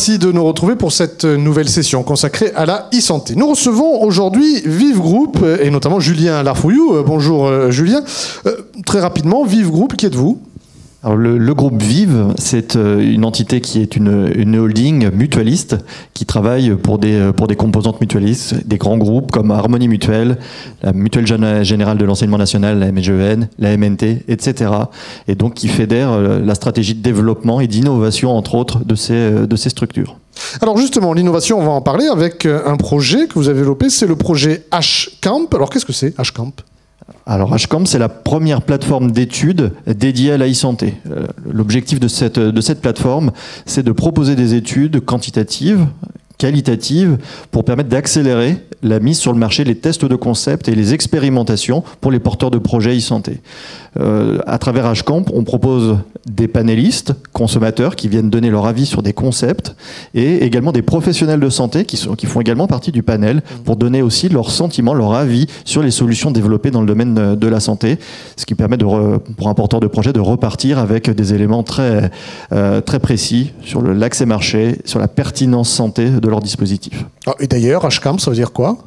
merci de nous retrouver pour cette nouvelle session consacrée à la e-santé. Nous recevons aujourd'hui Vive Group et notamment Julien Larfouillou. Bonjour Julien. Très rapidement, Vive Group, qui êtes-vous ? Alors le groupe Vive, c'est une entité qui est une holding mutualiste qui travaille pour des composantes mutualistes, des grands groupes comme Harmonie Mutuelle, la Mutuelle Générale de l'Enseignement National, la MEGEN, la MNT, etc. Et donc qui fédère la stratégie de développement et d'innovation, entre autres, de ces structures. Alors justement, l'innovation, on va en parler avec un projet que vous avez développé, c'est le projet HCamp. Alors qu'est-ce que c'est HCamp ? Alors HCamp, c'est la première plateforme d'études dédiée à la e-santé. L'objectif de cette plateforme, c'est de proposer des études quantitatives, qualitatives, pour permettre d'accélérer la mise sur le marché, les tests de concept et les expérimentations pour les porteurs de projets e-santé. À travers HCamp, on propose des panélistes, consommateurs, qui viennent donner leur avis sur des concepts, et également des professionnels de santé qui font également partie du panel pour donner aussi leurs sentiments, leur avis sur les solutions développées dans le domaine de la santé, ce qui permet pour un porteur de projet de repartir avec des éléments très précis sur l'accès marché, sur la pertinence santé de leur dispositif. Et d'ailleurs, HCamp, ça veut dire quoi ?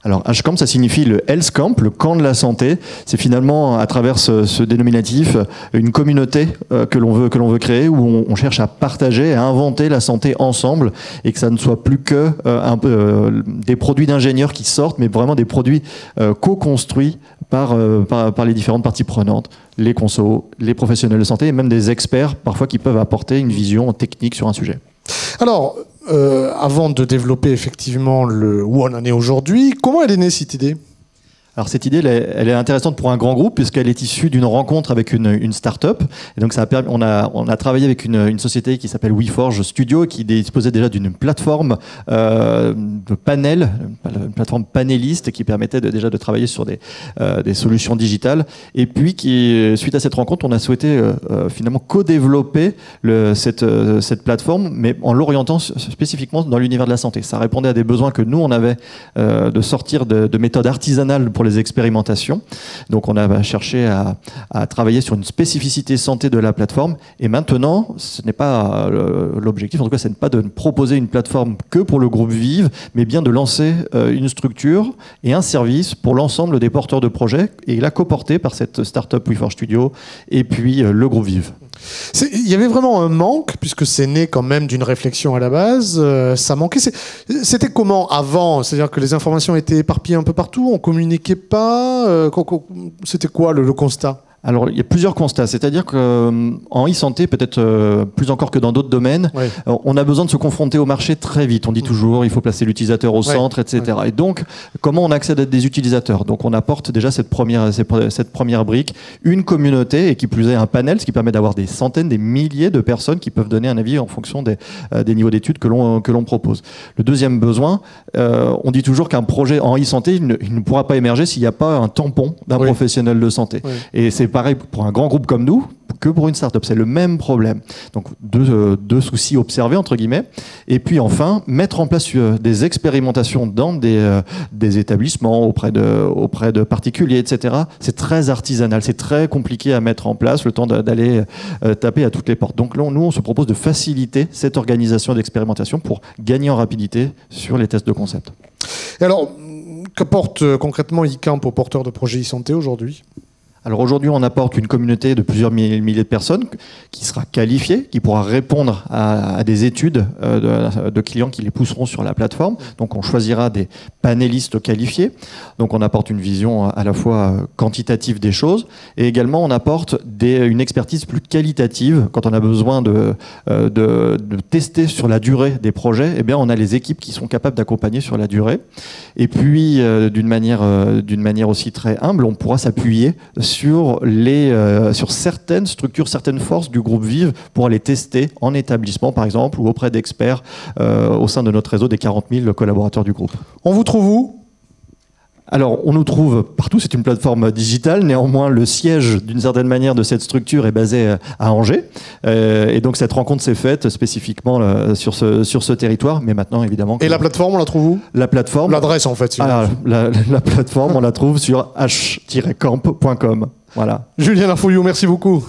Alors HCamp, ça signifie le Health Camp, le camp de la santé. C'est finalement, à travers ce dénominatif, une communauté que l'on veut créer, où on cherche à partager, à inventer la santé ensemble, et que ça ne soit plus que des produits d'ingénieurs qui sortent, mais vraiment des produits co-construits par les différentes parties prenantes, les consos, les professionnels de santé, et même des experts, parfois, qui peuvent apporter une vision technique sur un sujet. Alors, avant de développer effectivement où on en est aujourd'hui, comment elle est née cette idée ? Alors cette idée, elle est intéressante pour un grand groupe puisqu'elle est issue d'une rencontre avec une start-up. Et donc ça a permis, on a travaillé avec une société qui s'appelle WeForge Studio qui disposait déjà d'une plateforme de panel, une plateforme panéliste qui permettait déjà de travailler sur des solutions digitales. Et puis suite à cette rencontre, on a souhaité finalement co-développer cette plateforme, mais en l'orientant spécifiquement dans l'univers de la santé. Ça répondait à des besoins que nous on avait de sortir de méthodes artisanales pour les expérimentations. Donc on a cherché à travailler sur une spécificité santé de la plateforme. Et maintenant, ce n'est pas l'objectif, en tout cas, ce n'est pas de proposer une plateforme que pour le groupe Vive, mais bien de lancer une structure et un service pour l'ensemble des porteurs de projets, et là coporté par cette start-up WeForge Studio et puis le groupe Vive. Il y avait vraiment un manque, puisque c'est né quand même d'une réflexion à la base. Ça manquait. C'était comment avant ? C'est-à-dire que les informations étaient éparpillées un peu partout, on communiquait pas. C'était quoi le constat ? Alors, il y a plusieurs constats. C'est-à-dire qu'en e-santé, peut-être plus encore que dans d'autres domaines, ouais, on a besoin de se confronter au marché très vite. On dit toujours, il faut placer l'utilisateur au centre, etc. Ouais. Et donc, comment on accède à des utilisateurs ? Donc, on apporte déjà cette première brique, une communauté, et qui plus est un panel, ce qui permet d'avoir des centaines, des milliers de personnes qui peuvent donner un avis en fonction des niveaux d'études que l'on propose. Le deuxième besoin, on dit toujours qu'un projet en e-santé, il ne pourra pas émerger s'il n'y a pas un tampon d'un professionnel de santé. Oui. Et c'est pareil pour un grand groupe comme nous que pour une start-up. C'est le même problème. Donc, deux soucis observés, entre guillemets. Et puis, enfin, mettre en place des expérimentations dans des établissements auprès de particuliers, etc. C'est très artisanal. C'est très compliqué à mettre en place, le temps d'aller taper à toutes les portes. Donc, là, nous, on se propose de faciliter cette organisation d'expérimentation pour gagner en rapidité sur les tests de concept. Et alors, qu'apporte concrètement HCamp aux porteurs de projets e-santé aujourd'hui ? Alors aujourd'hui, on apporte une communauté de plusieurs milliers de personnes qui sera qualifiée, qui pourra répondre à des études de clients qui les pousseront sur la plateforme. Donc on choisira des panélistes qualifiés. Donc on apporte une vision à la fois quantitative des choses, et également on apporte une expertise plus qualitative. Quand on a besoin de tester sur la durée des projets, eh bien on a les équipes qui sont capables d'accompagner sur la durée. Et puis d'une manière aussi très humble, on pourra s'appuyer sur certaines structures, certaines forces du groupe Vive pour aller tester en établissement, par exemple, ou auprès d'experts au sein de notre réseau des 40 000 collaborateurs du groupe. On vous trouve où ? Alors, on nous trouve partout, c'est une plateforme digitale. Néanmoins, le siège, d'une certaine manière, de cette structure est basé à Angers. Et donc, cette rencontre s'est faite spécifiquement sur ce territoire. Mais maintenant, évidemment... Et la plateforme, on la trouve où ? La plateforme... L'adresse, en fait. La plateforme, on la trouve sur h-camp.com. Voilà. Julien Larfouillou, merci beaucoup.